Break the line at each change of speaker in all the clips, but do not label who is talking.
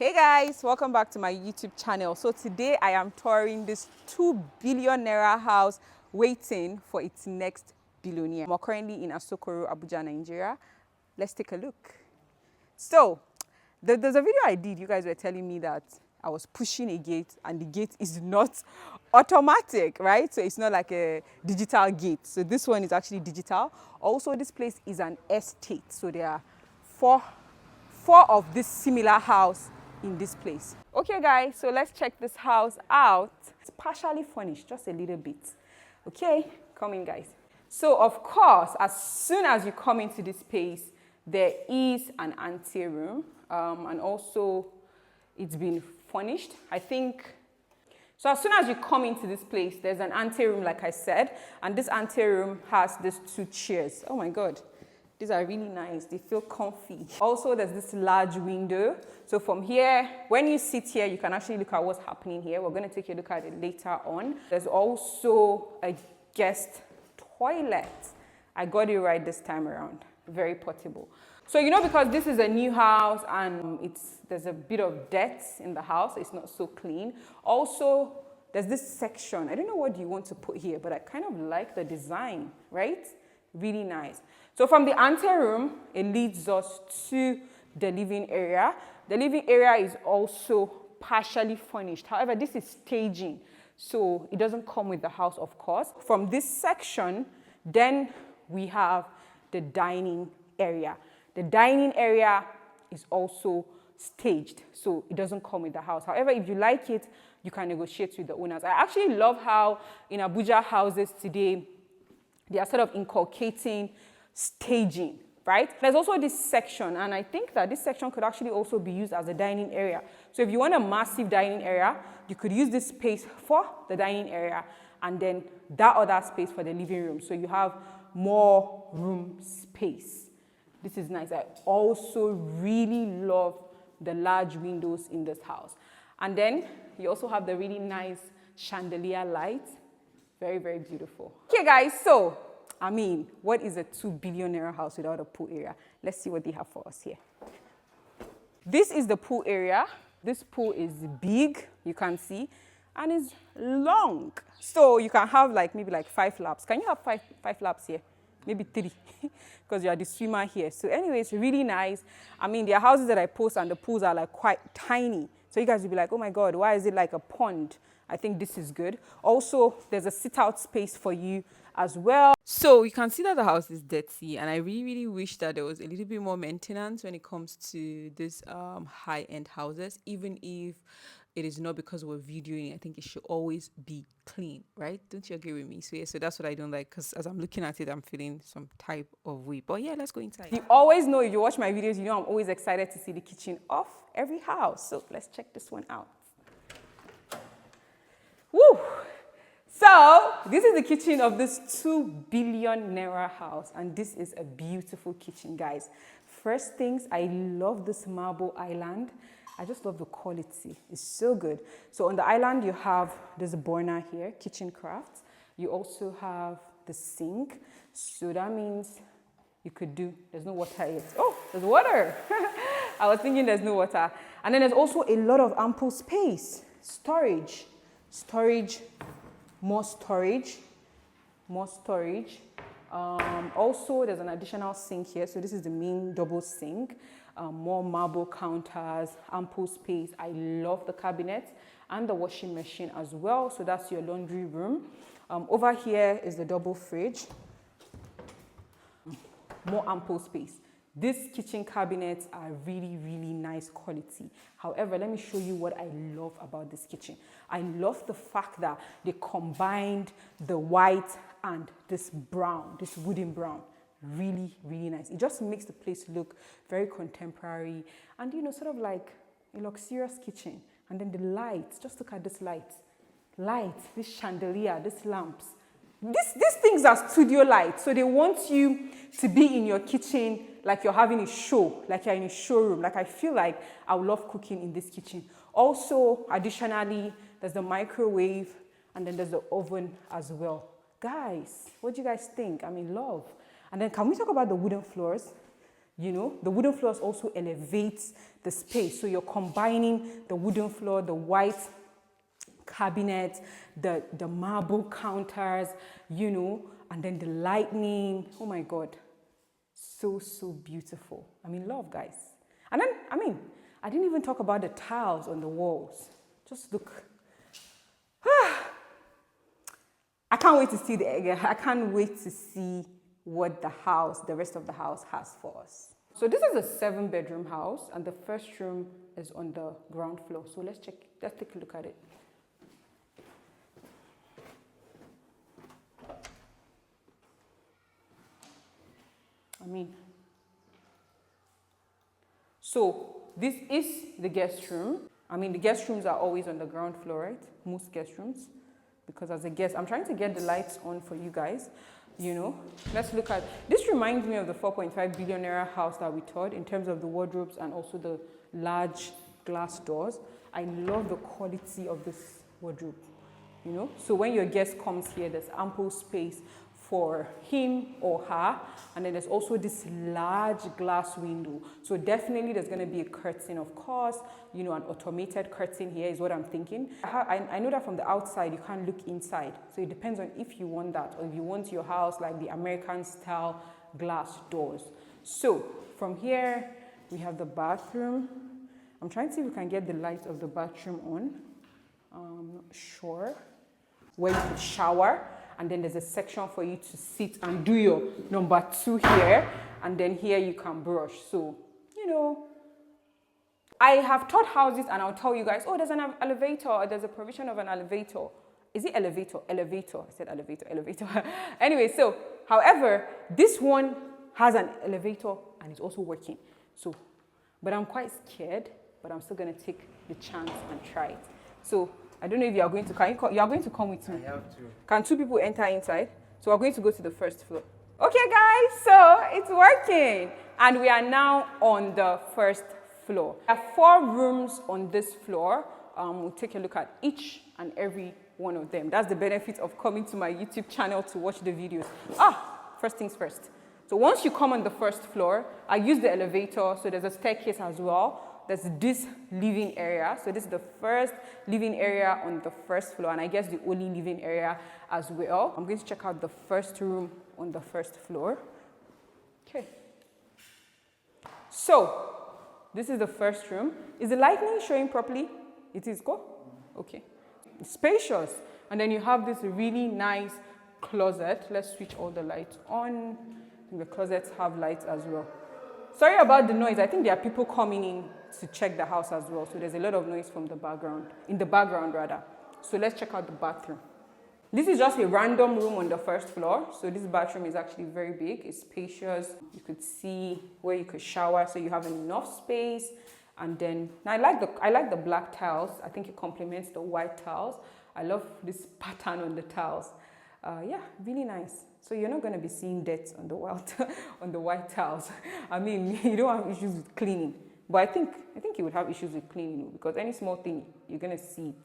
Hey guys, welcome back to my YouTube channel. So today I am touring this 2 billion naira house waiting for its next billionaire. We're currently in Asokoro, Abuja, Nigeria. Let's take a look. So there's a video I did. You guys were telling me that I was pushing a gate and the gate is not automatic, right? So it's not like a digital gate. So this one is actually digital. Also, this place is an estate. So there are four of this similar house in this place. Okay guys, so let's check this house out. It's partially furnished, just a little bit. Okay, come in guys. So of course, as soon as you come into this space, there is an ante room, and also it's been furnished. I think, so as soon as you come into this place, there's an ante room like I said, and this ante room has these 2 chairs. Oh my God. These are really nice. They feel comfy. Also, there's this large window. So from here, when you sit here, you can actually look at what's happening here. We're going to take a look at it later on. There's also a guest toilet. I got it right this time around. Very portable. So, because this is a new house and there's a bit of dirt in the house, it's not so clean. Also, there's this section. I don't know what you want to put here, but I kind of like the design, right? Really nice. So from the ante room, it leads us to the living area. The living area is also partially furnished. However, this is staging, so it doesn't come with the house, of course. From this section, then we have the dining area. The dining area is also staged, so it doesn't come with the house. However, if you like it, you can negotiate with the owners. I actually love how in Abuja houses today, they are sort of inculcating staging, right? There's also this section, and I think that this section could actually also be used as a dining area. So if you want a massive dining area, you could use this space for the dining area and then that other space for the living room. So you have more room space. This is nice. I also really love the large windows in this house. And then you also have the really nice chandelier light. Very, very beautiful. Okay, guys, so, what is a 2 billion naira house without a pool area? Let's see what they have for us here. This is the pool area. This pool is big, you can see, and it's long. So you can have maybe 5 laps. Can you have five laps here? Maybe 3, because you are the swimmer here. So anyways, really nice. There are houses that I post and the pools are quite tiny. So you guys will be like, oh my God, why is it like a pond? I think this is good. Also, there's a sit-out space for you as well. So you can see that the house is dirty, and I really, really wish that there was a little bit more maintenance when it comes to these high-end houses, even if it is not because we're videoing. I think it should always be clean, right? Don't you agree with me? So yeah, so that's what I don't like, because as I'm looking at it, I'm feeling some type of way. But yeah, let's go inside. You always know, if you watch my videos, you know I'm always excited to see the kitchen of every house. So let's check this one out. Woo! So this is the kitchen of this 2 billion naira house, and this is a beautiful kitchen, guys. First things, I love this marble island. I just love the quality. It's so good. So on the island, you have this burner here, kitchen crafts. You also have the sink. So that means you could do, there's no water yet. Oh, there's water. I was thinking there's no water. And then there's also a lot of ample space. Storage, more storage. Also, there's an additional sink here. So this is the main double sink. More marble counters, ample space. I love the cabinets and the washing machine as well. So that's your laundry room. Over here is the double fridge. More ample space. These kitchen cabinets are really, really nice quality. However, let me show you what I love about this kitchen. I love the fact that they combined the white and this brown, this wooden brown. Really, really nice. It just makes the place look very contemporary and, sort of like a luxurious kitchen. And then the lights, just look at this light. This chandelier, these lamps. These things are studio lights, so they want you to be in your kitchen like you're having a show, like you're in a showroom. Like I feel like I would love cooking in this kitchen. Also, additionally, there's the microwave and then there's the oven as well. Guys, what do you guys think? Love. And then can we talk about the wooden floors? You know, the wooden floors also elevates the space. So you're combining the wooden floor, the white cabinet, the marble counters, you know, and then the lighting. Oh my God. So, so beautiful. I mean, love, guys. And then, I mean, I didn't even talk about the tiles on the walls. Just look. I can't wait to see I can't wait to see what the rest of the house has for us. So this is a 7-bedroom house, and the first room is on the ground floor. So let's take a look at it. I mean, so this is the guest room. I mean, the guest rooms are always on the ground floor, right? Most guest rooms. Because as a guest, I'm trying to get the lights on for you guys. You know, let's look at, this reminds me of the 4.5 billion naira house that we toured in terms of the wardrobes and also the large glass doors. I love the quality of this wardrobe, you know. So when your guest comes here, there's ample space for him or her, and then there's also this large glass window. So definitely there's going to be a curtain, of course, you know, an automated curtain here is what I'm thinking. I know that from the outside you can't look inside, so it depends on if you want that or if you want your house like the American style glass doors. So from here we have the bathroom. I'm trying to see if we can get the light of the bathroom on. I'm not sure. Where you could shower. And then there's a section for you to sit and do your number 2 here. And then here you can brush. So, you know, I have taught houses and I'll tell you guys, oh, there's an elevator or there's a provision of an elevator. Is it elevator? Elevator. I said elevator, elevator. Anyway, so, however, this one has an elevator and it's also working. So, but I'm quite scared, but I'm still going to take the chance and try it. So, I don't know if you are going to come. You are going to come with me.
I have to.
Can 2 people enter inside? So we're going to go to the first floor. Okay, guys, so it's working. And we are now on the first floor. There are 4 rooms on this floor. We'll take a look at each and every one of them. That's the benefit of coming to my YouTube channel to watch the videos. First things first. So once you come on the first floor, I use the elevator. So there's a staircase as well. There's this living area. So this is the first living area on the first floor, and I guess the only living area as well. I'm going to check out the first room on the first floor. Okay. So this is the first room. Is the lighting showing properly? It is, go? Okay. It's spacious. And then you have this really nice closet. Let's switch all the lights on. The closets have lights as well. Sorry about the noise. I think there are people coming in to check the house as well. So there's a lot of noise from the background, in the background rather. So let's check out the bathroom. This is just a random room on the first floor. So this bathroom is actually very big. It's spacious. You could see where you could shower, so you have enough space. And then I like the black tiles. I think it complements the white tiles. I love this pattern on the tiles. Yeah, really nice. So you're not going to be seeing dirt on the white tiles. I mean, you don't have issues with cleaning. But I think you would have issues with cleaning because any small thing, you're going to see it.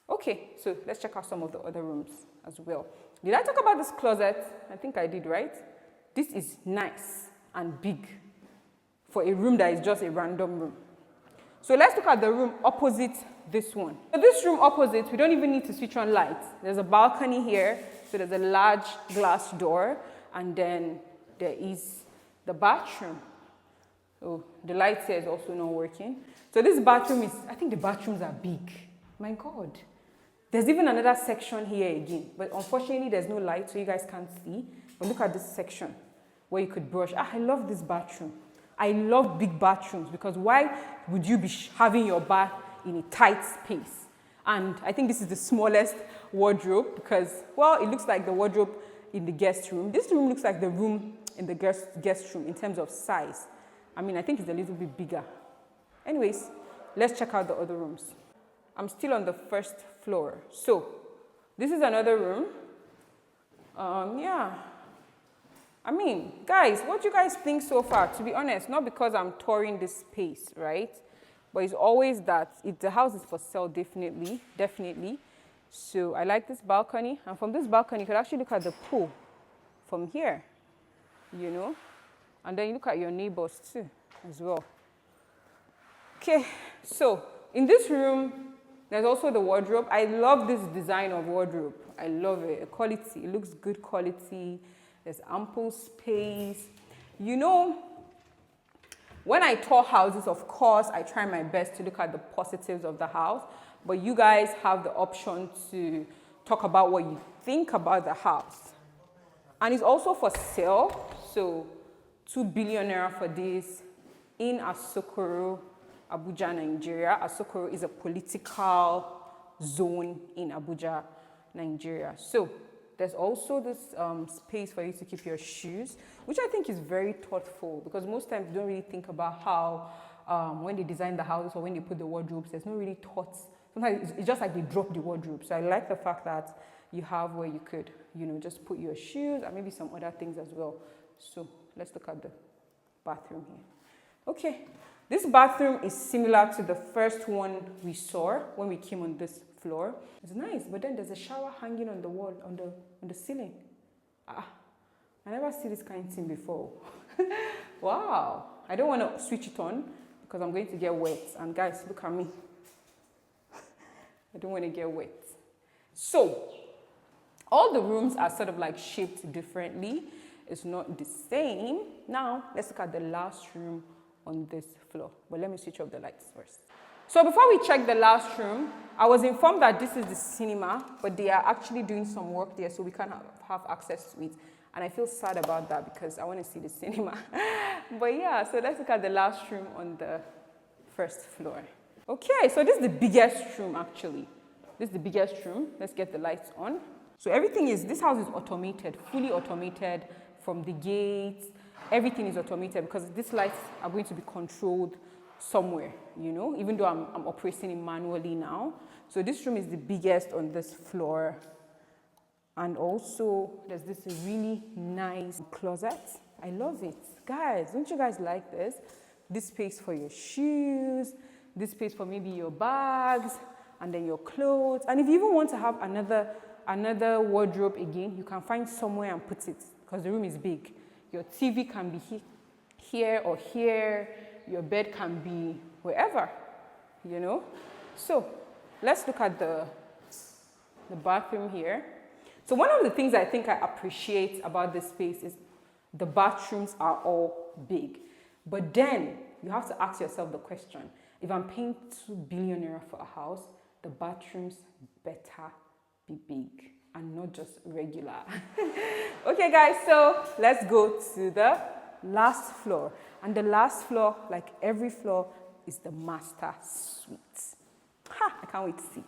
Okay, so let's check out some of the other rooms as well. Did I talk about this closet? I think I did, right? This is nice and big for a room that is just a random room. So let's look at the room opposite this one. So this room opposite, we don't even need to switch on lights. There's a balcony here. So there's a large glass door, and then there is the bathroom. So the light here is also not working. So this bathroom is, I think the bathrooms are big. My God. There's even another section here again, but unfortunately there's no light, so you guys can't see. But look at this section where you could brush. I love this bathroom. I love big bathrooms because why would you be having your bath in a tight space? And I think this is the smallest wardrobe because, well, it looks like the wardrobe in the guest room. This room looks like the room in the guest room in terms of size. I mean, I think it's a little bit bigger. Anyways, let's check out the other rooms. I'm still on the first floor. So this is another room. Yeah. I mean, guys, what do you guys think so far? To be honest, not because I'm touring this space, right? But it's always that if the house is for sale, definitely. So I like this balcony. And from this balcony, you could actually look at the pool from here, you know. And then you look at your neighbors too, as well. Okay, so in this room, there's also the wardrobe. I love this design of wardrobe. I love it. Quality, it looks good quality. There's ample space. You know, when I tour houses, of course, I try my best to look at the positives of the house. But you guys have the option to talk about what you think about the house. And it's also for sale. So 2 billion naira for this in Asokoro, Abuja, Nigeria. Asokoro is a political zone in Abuja, Nigeria. So there's also this space for you to keep your shoes, which I think is very thoughtful, because most times you don't really think about how when they design the house or when they put the wardrobes, there's no really thoughts. Sometimes it's just like they drop the wardrobe. So I like the fact that you have where you could, you know, just put your shoes and maybe some other things as well. So let's look at the bathroom here. Okay, this bathroom is similar to the first one we saw when we came on this floor. It's nice, but then there's a shower hanging on the wall, on the ceiling. I never see this kind of thing before. Wow, I don't want to switch it on because I'm going to get wet. And guys, look at me. I don't want to get wet. So all the rooms are sort of like shaped differently. It's not the same. Now, let's look at the last room on this floor. But let me switch off the lights first. So before we check the last room, I was informed that this is the cinema, but they are actually doing some work there, so we can't have access to it. And I feel sad about that because I want to see the cinema. But yeah, so let's look at the last room on the first floor. Okay, so this is the biggest room actually. This is the biggest room. Let's get the lights on. So everything is, this house is automated, fully automated from the gates. Everything is automated because these lights are going to be controlled somewhere, you know, even though I'm operating it manually now. So this room is the biggest on this floor. And also there's this really nice closet. I love it. Guys, don't you guys like this? This space for your shoes, this space for maybe your bags, and then your clothes. And if you even want to have another wardrobe again, you can find somewhere and put it because the room is big. Your TV can be here or here. Your bed can be wherever, you know. So let's look at the bathroom here. So one of the things I think I appreciate about this space is the bathrooms are all big. But then you have to ask yourself the question, if I'm paying 2 billion naira for a house, the bathrooms better be big and not just regular. Okay guys, so let's go to the last floor. And the last floor, like every floor, is the master suite. Ha! I can't wait to see it.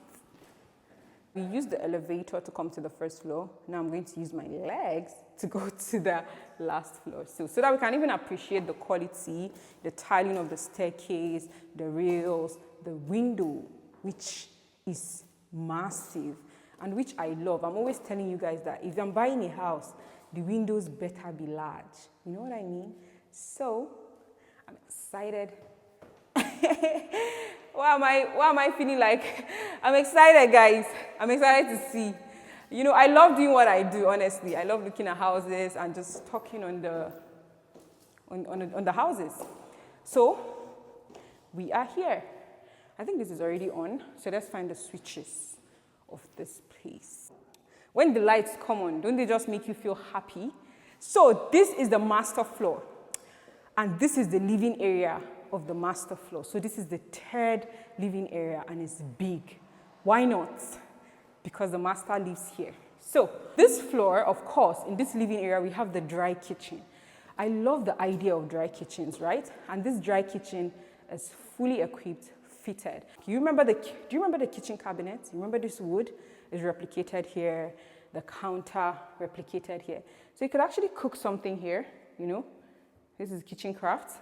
We used the elevator to come to the first floor. Now I'm going to use my legs to go to the last floor. So that we can even appreciate the quality, the tiling of the staircase, the rails, the window, which is massive and which I love. I'm always telling you guys that if I'm buying a house, the windows better be large. You know what I mean? So I'm excited. Why am I feeling like I'm excited, guys? I'm excited to see. You know, I love doing what I do, honestly. I love looking at houses and just talking on the houses. So we are here. I think this is already on. So let's find the switches of this place. When the lights come on, don't they just make you feel happy? So this is the master floor. And this is the living area of the master floor. So this is the third living area and it's big. Why not? Because the master lives here. So this floor, of course, in this living area, we have the dry kitchen. I love the idea of dry kitchens, right? And this dry kitchen is fully equipped, fitted. Do you remember the kitchen cabinet? You remember this wood is replicated here, the counter replicated here. So you could actually cook something here, you know. This is kitchen craft.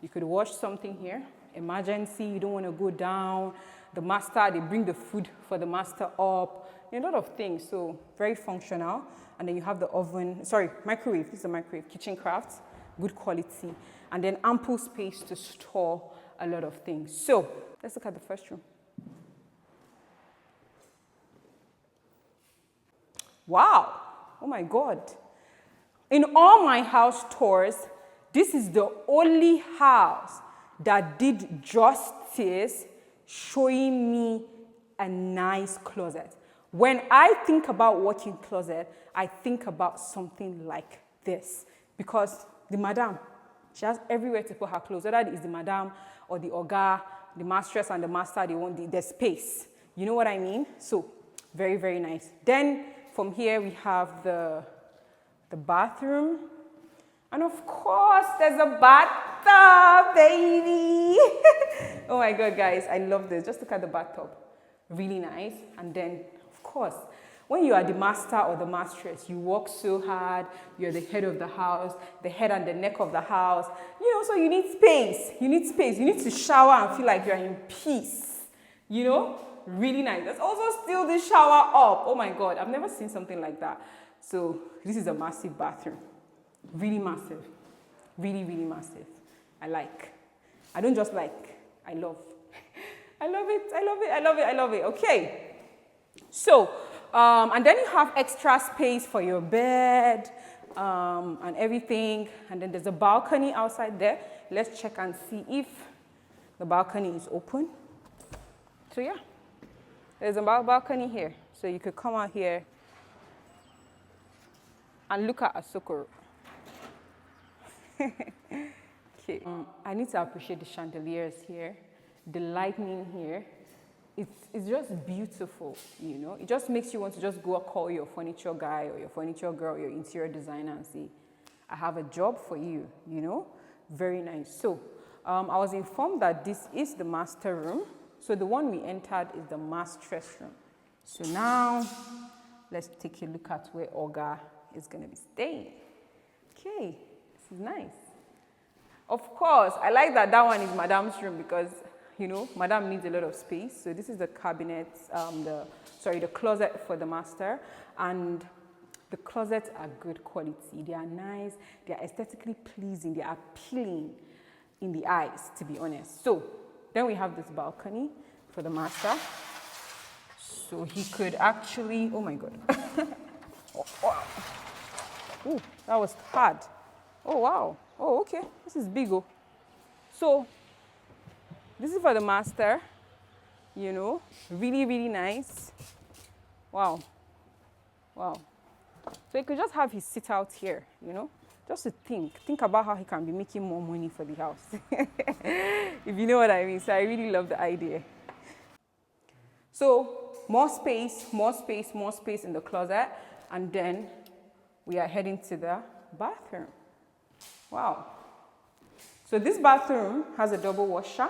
You could wash something here. Emergency, you don't want to go down. The master, they bring the food for the master up. A lot of things, so very functional. And then you have the oven, microwave. This is a microwave, kitchen craft, good quality. And then ample space to store a lot of things. So let's look at the first room. Wow, oh my God. In all my house tours, This is the only house that did justice showing me a nice closet. When I think about walk-in closet, I think about something like this, because the madam, she has everywhere to put her clothes, whether it is the madam or the oga, the mistress and the master, they want the space. You know what I mean? So, very, very nice. Then, from here, we have the bathroom. And of course, there's a bathtub, baby. Oh my God, guys, I love this. Just look at the bathtub. Really nice. And then, of course, when you are the master or the mistress, you work so hard. You're the head of the house, the head and the neck of the house. You know, so you need space. You need space. You need to shower and feel like you're in peace. You know, really nice. There's also still the shower up. Oh my God, I've never seen something like that. So this is a massive bathroom. Really massive. Really, really massive. I like. I don't just like. I love. I love it. I love it. I love it. I love it. Okay. So, and then you have extra space for your bed and everything. And then there's a balcony outside there. Let's check and see if the balcony is open. So yeah, there's a balcony here. So you could come out here and look at Asokoro. Okay. I need to appreciate the chandeliers here, the lightning here. It's just beautiful, you know. It just makes you want to just go call your furniture guy or your furniture girl, your interior designer and say, I have a job for you, you know. Very nice. So I was informed that this is the master room. So the one we entered is the mistress room. So now let's take a look at where Oga is going to be staying. Okay. This is nice. Of course, I like that one is Madam's room because, you know, Madam needs a lot of space. So this is the cabinet, the closet for the master. And the closets are good quality. They are nice. They are aesthetically pleasing. They are appealing in the eyes, to be honest. So then we have this balcony for the master. So he could actually, oh my God. Oh, wow. Ooh, that was hard. Oh, wow. Oh, okay. This is big. Oh. So, this is for the master. You know, really, really nice. Wow. Wow. So, he could just have his sit out here, you know, just to think about how he can be making more money for the house. If you know what I mean. So, I really love the idea. So, more space in the closet. And then we are heading to the bathroom. Wow. So this bathroom has a double washer.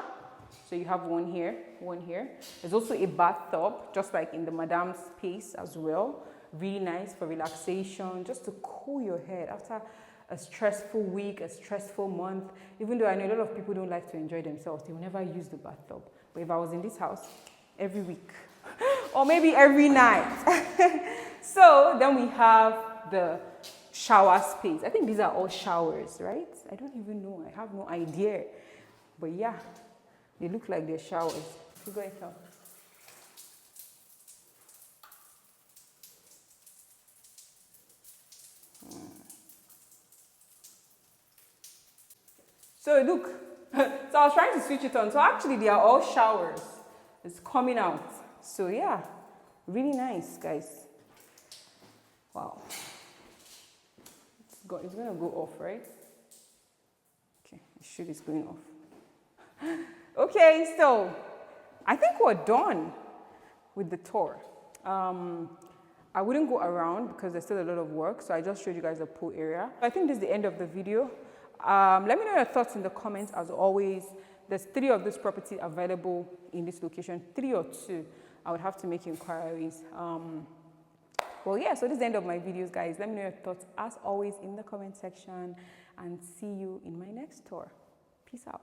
So you have one here, one here. There's also a bathtub, just like in the madam's space as well. Really nice for relaxation, just to cool your head after a stressful week, a stressful month. Even though I know a lot of people don't like to enjoy themselves, they will never use the bathtub. But if I was in this house, every week, or maybe every night. So then we have the shower space. I think these are all showers, right? I don't even know. I have no idea. But yeah, they look like they're showers. Figure it out. So look, so I was trying to switch it on. So actually they are all showers. It's coming out. So yeah, really nice, guys. Wow. It's going to go off, right? Okay, it should is going off. Okay, so I think we're done with the tour. I wouldn't go around because there's still a lot of work, so I just showed you guys the pool area. I think this is the end of the video. Let me know your thoughts in the comments. As always, there's 3 of this property available in this location, 3 or 2. I would have to make inquiries. Well, yeah, so this is the end of my videos, guys. Let me know your thoughts, as always, in the comment section, and see you in my next tour. Peace out.